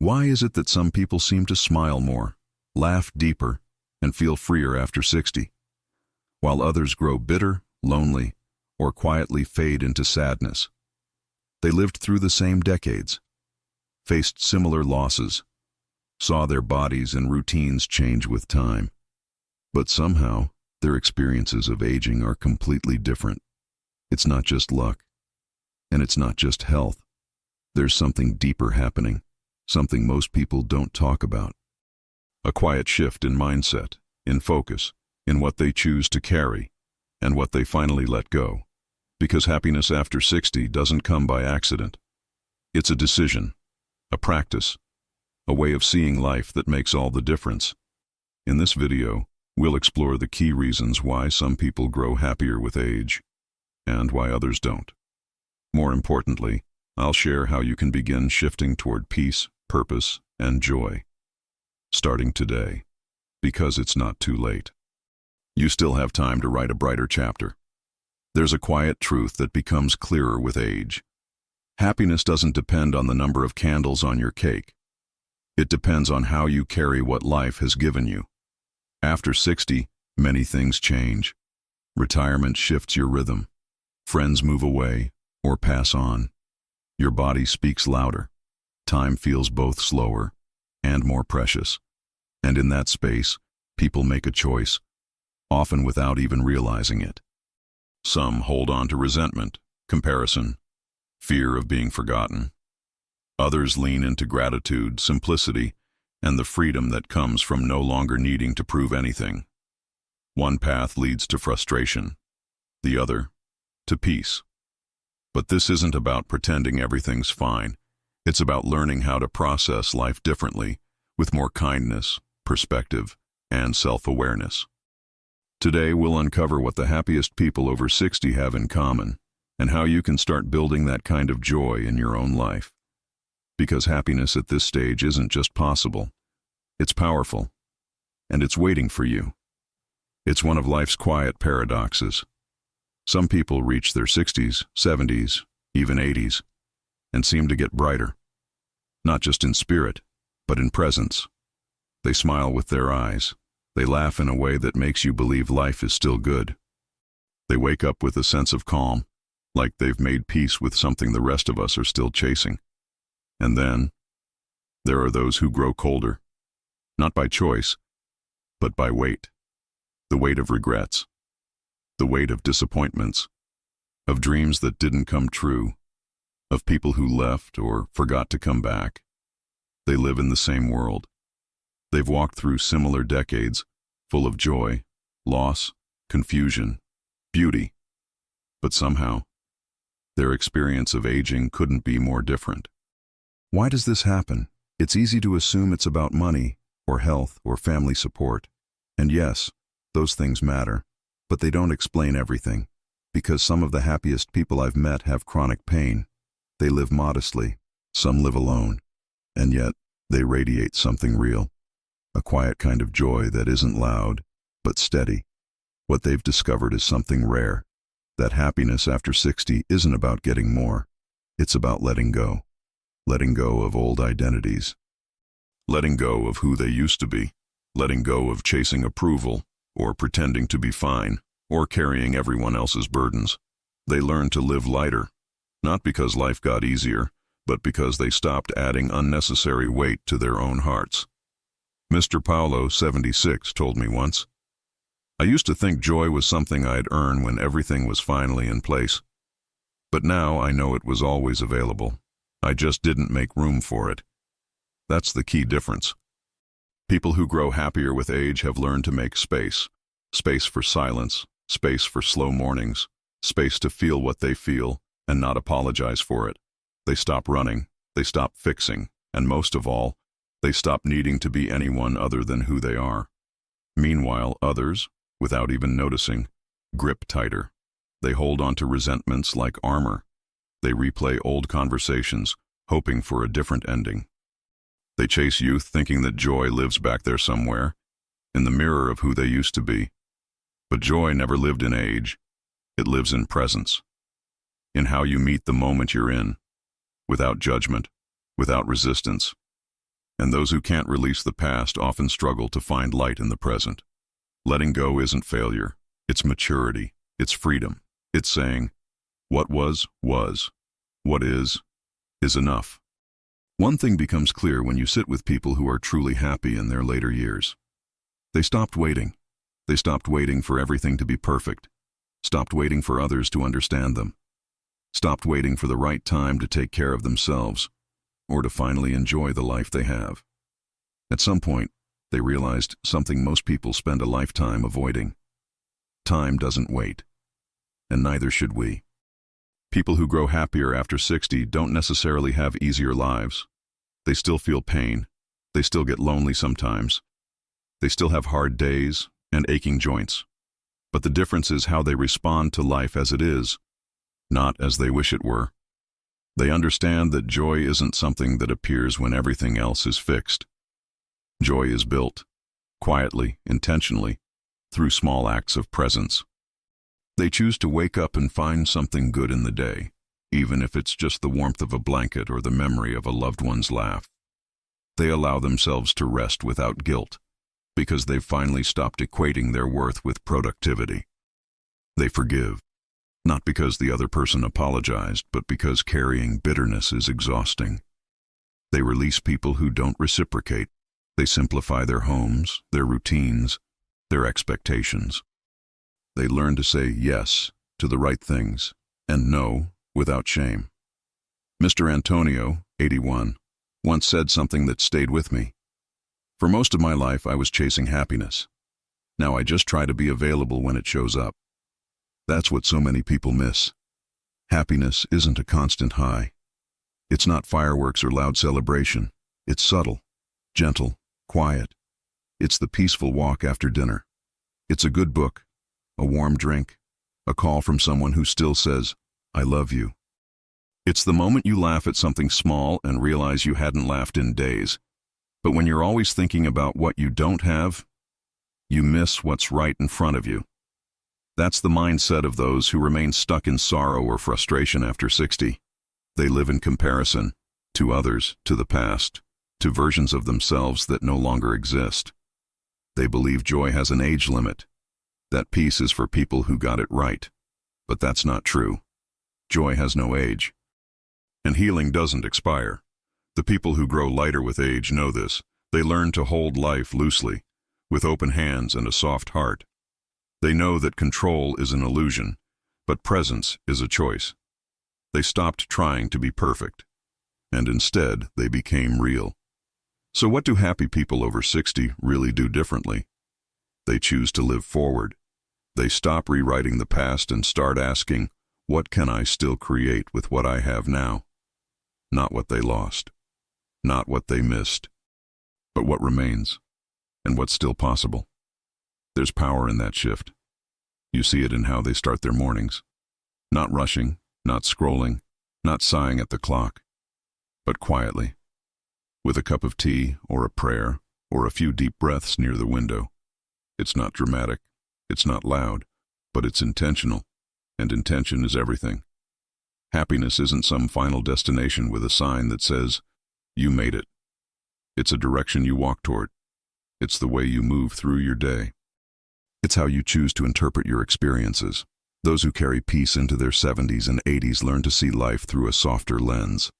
Why is it that some people seem to smile more, laugh deeper, and feel freer after 60, while others grow bitter, lonely, or quietly fade into sadness? They lived through the same decades, faced similar losses, saw their bodies and routines change with time. But somehow, their experiences of aging are completely different. It's not just luck, and it's not just health. There's something deeper happening, something most people don't talk about. A quiet shift in mindset, in focus, in what they choose to carry, and what they finally let go. Because happiness after 60 doesn't come by accident. It's a decision, a practice, a way of seeing life that makes all the difference. In this video, we'll explore the key reasons why some people grow happier with age, and why others don't. More importantly, I'll share how you can begin shifting toward peace, purpose, and joy. Starting today, because it's not too late. You still have time to write a brighter chapter. There's a quiet truth that becomes clearer with age. Happiness doesn't depend on the number of candles on your cake. It depends on how you carry what life has given you. After 60, many things change. Retirement shifts your rhythm. Friends move away or pass on. Your body speaks louder. Time feels both slower and more precious. And in that space, people make a choice, often without even realizing it. Some hold on to resentment, comparison, fear of being forgotten. Others lean into gratitude, simplicity, and the freedom that comes from no longer needing to prove anything. One path leads to frustration, the other to peace. But this isn't about pretending everything's fine. It's about learning how to process life differently, with more kindness, perspective, and self-awareness. Today, we'll uncover what the happiest people over 60 have in common, and how you can start building that kind of joy in your own life. Because happiness at this stage isn't just possible, it's powerful, and it's waiting for you. It's one of life's quiet paradoxes. Some people reach their 60s, 70s, even 80s, and seem to get brighter. Not just in spirit, but in presence. They smile with their eyes. They laugh in a way that makes you believe life is still good. They wake up with a sense of calm, like they've made peace with something the rest of us are still chasing. And then, there are those who grow colder, not by choice, but by weight. The weight of regrets, the weight of disappointments, of dreams that didn't come true, of people who left or forgot to come back. They live in the same world. They've walked through similar decades, full of joy, loss, confusion, beauty. But somehow, their experience of aging couldn't be more different. Why does this happen? It's easy to assume it's about money, or health, or family support. And yes, those things matter, but they don't explain everything. Because some of the happiest people I've met have chronic pain. They live modestly, some live alone, and yet they radiate something real. A quiet kind of joy that isn't loud, but steady. What they've discovered is something rare. That happiness after 60 isn't about getting more. It's about letting go. Letting go of old identities. Letting go of who they used to be. Letting go of chasing approval, or pretending to be fine, or carrying everyone else's burdens. They learn to live lighter, not because life got easier, but because they stopped adding unnecessary weight to their own hearts. Mr. Paulo, 76, told me once, "I used to think joy was something I'd earn when everything was finally in place. But now I know it was always available. I just didn't make room for it." That's the key difference. People who grow happier with age have learned to make space. Space for silence, space for slow mornings, space to feel what they feel and not apologize for it. They stop running, they stop fixing, and most of all, they stop needing to be anyone other than who they are. Meanwhile, others, without even noticing, grip tighter. They hold on to resentments like armor. They replay old conversations, hoping for a different ending. They chase youth thinking that joy lives back there somewhere, in the mirror of who they used to be. But joy never lived in age. It lives in presence. In how you meet the moment you're in, without judgment, without resistance. And those who can't release the past often struggle to find light in the present. Letting go isn't failure. It's maturity. It's freedom. It's saying, what was. What is enough. One thing becomes clear when you sit with people who are truly happy in their later years. They stopped waiting. They stopped waiting for everything to be perfect. Stopped waiting for others to understand them. Stopped waiting for the right time to take care of themselves, or to finally enjoy the life they have. At some point, they realized something most people spend a lifetime avoiding. Time doesn't wait, and neither should we. People who grow happier after 60 don't necessarily have easier lives. They still feel pain. They still get lonely sometimes. They still have hard days and aching joints. But the difference is how they respond to life as it is, not as they wish it were. They understand that joy isn't something that appears when everything else is fixed. Joy is built, quietly, intentionally, through small acts of presence. They choose to wake up and find something good in the day, even if it's just the warmth of a blanket or the memory of a loved one's laugh. They allow themselves to rest without guilt, because they've finally stopped equating their worth with productivity. They forgive, not because the other person apologized, but because carrying bitterness is exhausting. They release people who don't reciprocate. They simplify their homes, their routines, their expectations. They learn to say yes to the right things and no without shame. Mr. Antonio, 81, once said something that stayed with me. For most of my life, I was chasing happiness. Now I just try to be available when it shows up. That's what so many people miss. Happiness isn't a constant high. It's not fireworks or loud celebration. It's subtle, gentle, quiet. It's the peaceful walk after dinner. It's a good book, a warm drink, a call from someone who still says, I love you. It's the moment you laugh at something small and realize you hadn't laughed in days. But when you're always thinking about what you don't have, you miss what's right in front of you. That's the mindset of those who remain stuck in sorrow or frustration after 60. They live in comparison to others, to the past, to versions of themselves that no longer exist. They believe joy has an age limit. That peace is for people who got it right. But that's not true. Joy has no age. And healing doesn't expire. The people who grow lighter with age know this. They learn to hold life loosely, with open hands and a soft heart. They know that control is an illusion, but presence is a choice. They stopped trying to be perfect, and instead they became real. So what do happy people over 60 really do differently? They choose to live forward. They stop rewriting the past and start asking, what can I still create with what I have now? Not what they lost, not what they missed, but what remains, and what's still possible. There's power in that shift. You see it in how they start their mornings. Not rushing, not scrolling, not sighing at the clock, but quietly, with a cup of tea or a prayer or a few deep breaths near the window. It's not dramatic, it's not loud, but it's intentional, and intention is everything. Happiness isn't some final destination with a sign that says, you made it. It's a direction you walk toward. It's the way you move through your day. It's how you choose to interpret your experiences. Those who carry peace into their 70s and 80s learn to see life through a softer lens.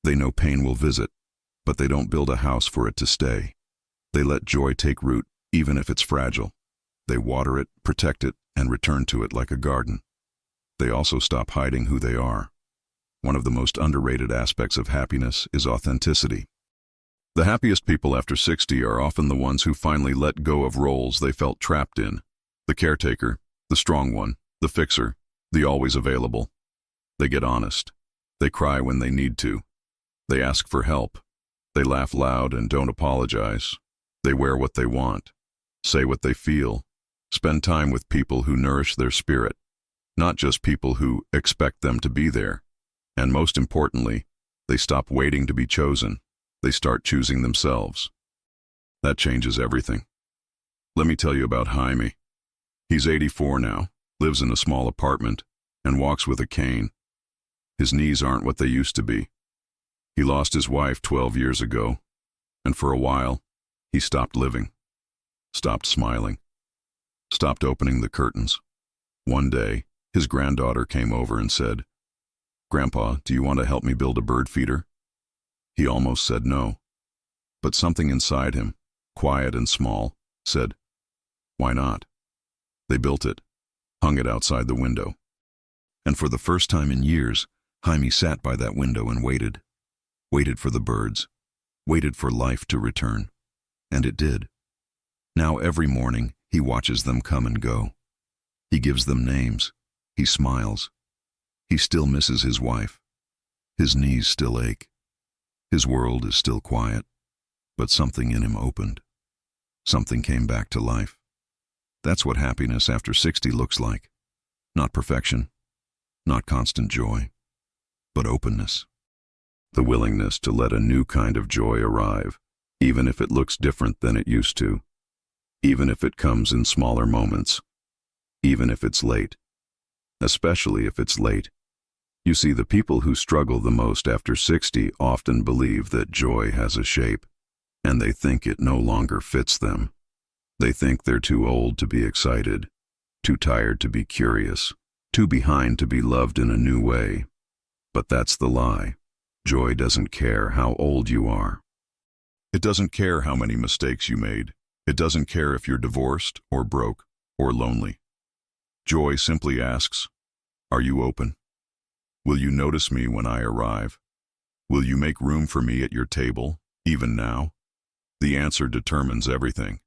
They know pain will visit, but they don't build a house for it to stay. They let joy take root, even if it's fragile. They water it, protect it, and return to it like a garden. They also stop hiding who they are. One of the most underrated aspects of happiness is authenticity. The happiest people after 60 are often the ones who finally let go of roles they felt trapped in. The caretaker, the strong one, the fixer, the always available. They get honest. They cry when they need to. They ask for help. They laugh loud and don't apologize. They wear what they want, say what they feel, spend time with people who nourish their spirit, not just people who expect them to be there. And most importantly, they stop waiting to be chosen. They start choosing themselves. That changes everything. Let me tell you about Jaime. He's 84 now, lives in a small apartment, and walks with a cane. His knees aren't what they used to be. He lost his wife 12 years ago, And for a while, he stopped living, stopped smiling, stopped opening the curtains. One day, his granddaughter came over and said, "Grandpa, do you want to help me build a bird feeder?" He almost said no, but something inside him, quiet and small, said, "Why not?" They built it, hung it outside the window. And for the first time in years, Jaime sat by that window and waited for the birds, waited for life to return. And it did. Now every morning, he watches them come and go. He gives them names. He smiles. He still misses his wife. His knees still ache. His world is still quiet. But something in him opened. Something came back to life. That's what happiness after 60 looks like. Not perfection, not constant joy, but openness. The willingness to let a new kind of joy arrive, even if it looks different than it used to, even if it comes in smaller moments, even if it's late, especially if it's late. You see, the people who struggle the most after 60 often believe that joy has a shape, and they think it no longer fits them. They think they're too old to be excited, too tired to be curious, too behind to be loved in a new way. But that's the lie. Joy doesn't care how old you are. It doesn't care how many mistakes you made. It doesn't care if you're divorced or broke or lonely. Joy simply asks, "Are you open? Will you notice me when I arrive? Will you make room for me at your table, even now?" The answer determines everything.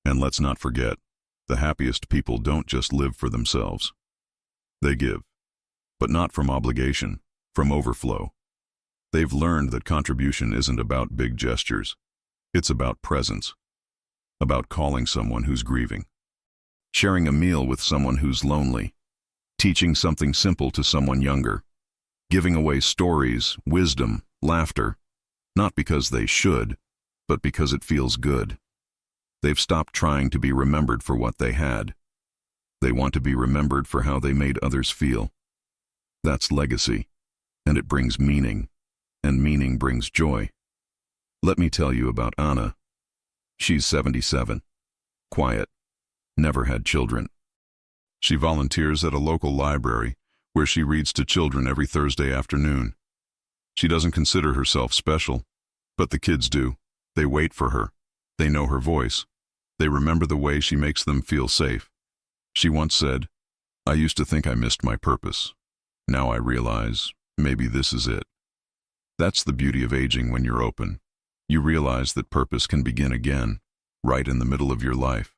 And let's not forget, the happiest people don't just live for themselves. They give, but not from obligation, from overflow. They've learned that contribution isn't about big gestures. It's about presence, about calling someone who's grieving, sharing a meal with someone who's lonely, teaching something simple to someone younger, giving away stories, wisdom, laughter, not because they should, but because it feels good. They've stopped trying to be remembered for what they had. They want to be remembered for how they made others feel. That's legacy, and it brings meaning, and meaning brings joy. Let me tell you about Anna. She's 77, quiet, never had children. She volunteers at a local library where she reads to children every Thursday afternoon. She doesn't consider herself special, but the kids do. They wait for her. They know her voice. They remember the way she makes them feel safe. She once said, "I used to think I missed my purpose. Now I realize maybe this is it." That's the beauty of aging when you're open. You realize that purpose can begin again, right in the middle of your life.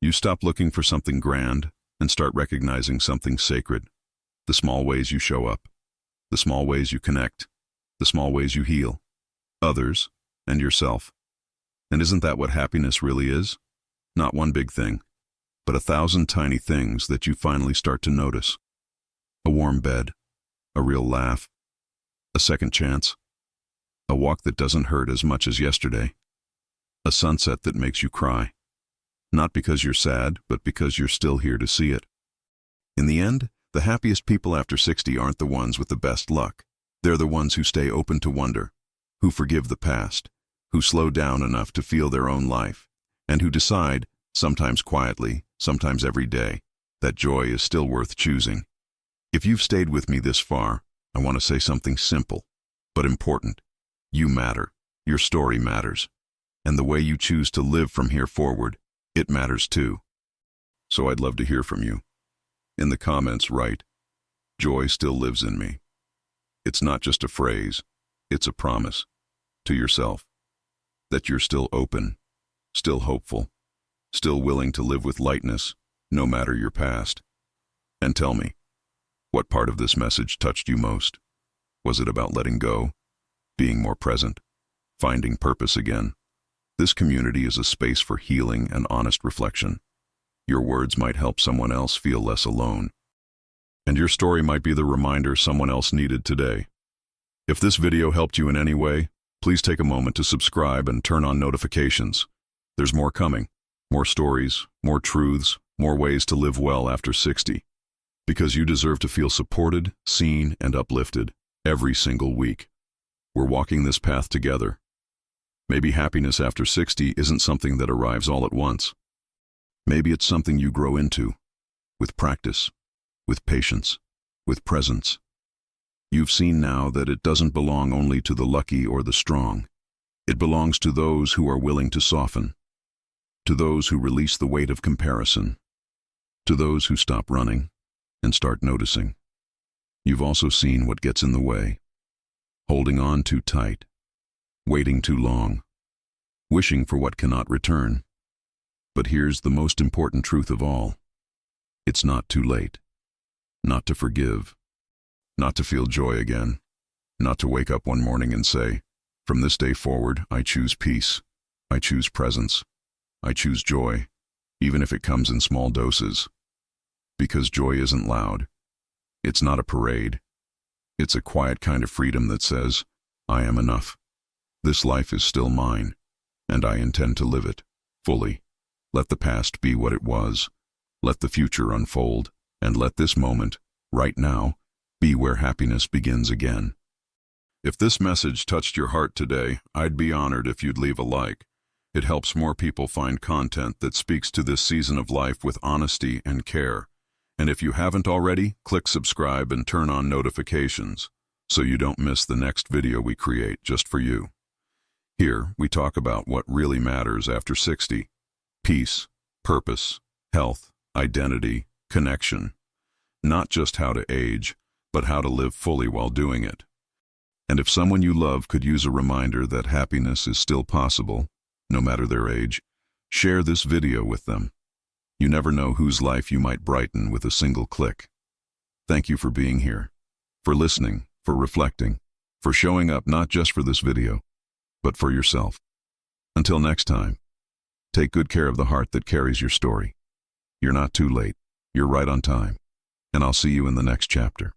You stop looking for something grand and start recognizing something sacred. The small ways you show up, the small ways you connect, the small ways you heal others and yourself. And isn't that what happiness really is? Not one big thing, but 1,000 tiny things that you finally start to notice. A warm bed, a real laugh, a second chance, a walk that doesn't hurt as much as yesterday, a sunset that makes you cry. Not because you're sad, but because you're still here to see it. In the end, the happiest people after 60 aren't the ones with the best luck. They're the ones who stay open to wonder, who forgive the past, who slow down enough to feel their own life, and who decide, sometimes quietly, sometimes every day, that joy is still worth choosing. If you've stayed with me this far, I want to say something simple, but important. You matter. Your story matters. And the way you choose to live from here forward, it matters too. So I'd love to hear from you. In the comments, write, "Joy still lives in me." It's not just a phrase, it's a promise to yourself that you're still open, still hopeful, still willing to live with lightness, no matter your past. And tell me, what part of this message touched you most? Was it about letting go, being more present, finding purpose again? This community is a space for healing and honest reflection. Your words might help someone else feel less alone. And your story might be the reminder someone else needed today. If this video helped you in any way, please take a moment to subscribe and turn on notifications. There's more coming. More stories, more truths, more ways to live well after 60. Because you deserve to feel supported, seen, and uplifted every single week. We're walking this path together. Maybe happiness after 60 isn't something that arrives all at once. Maybe it's something you grow into, with practice, with patience, with presence. You've seen now that it doesn't belong only to the lucky or the strong. It belongs to those who are willing to soften, to those who release the weight of comparison, to those who stop running and start noticing. You've also seen what gets in the way, holding on too tight, waiting too long, wishing for what cannot return. But here's the most important truth of all. It's not too late. Not to forgive, not to feel joy again, not to wake up one morning and say, from this day forward, I choose peace, I choose presence, I choose joy, even if it comes in small doses. Because joy isn't loud. It's not a parade. It's a quiet kind of freedom that says, I am enough. This life is still mine, and I intend to live it fully. Let the past be what it was. Let the future unfold, and let this moment, right now, be where happiness begins again. If this message touched your heart today, I'd be honored if you'd leave a like. It helps more people find content that speaks to this season of life with honesty and care. And if you haven't already, click subscribe and turn on notifications so you don't miss the next video we create just for you. Here, we talk about what really matters after 60. Peace, purpose, health, identity, connection. Not just how to age, but how to live fully while doing it. And if someone you love could use a reminder that happiness is still possible, no matter their age, share this video with them. You never know whose life you might brighten with a single click. Thank you for being here, for listening, for reflecting, for showing up not just for this video, but for yourself. Until next time, take good care of the heart that carries your story. You're not too late, you're right on time, and I'll see you in the next chapter.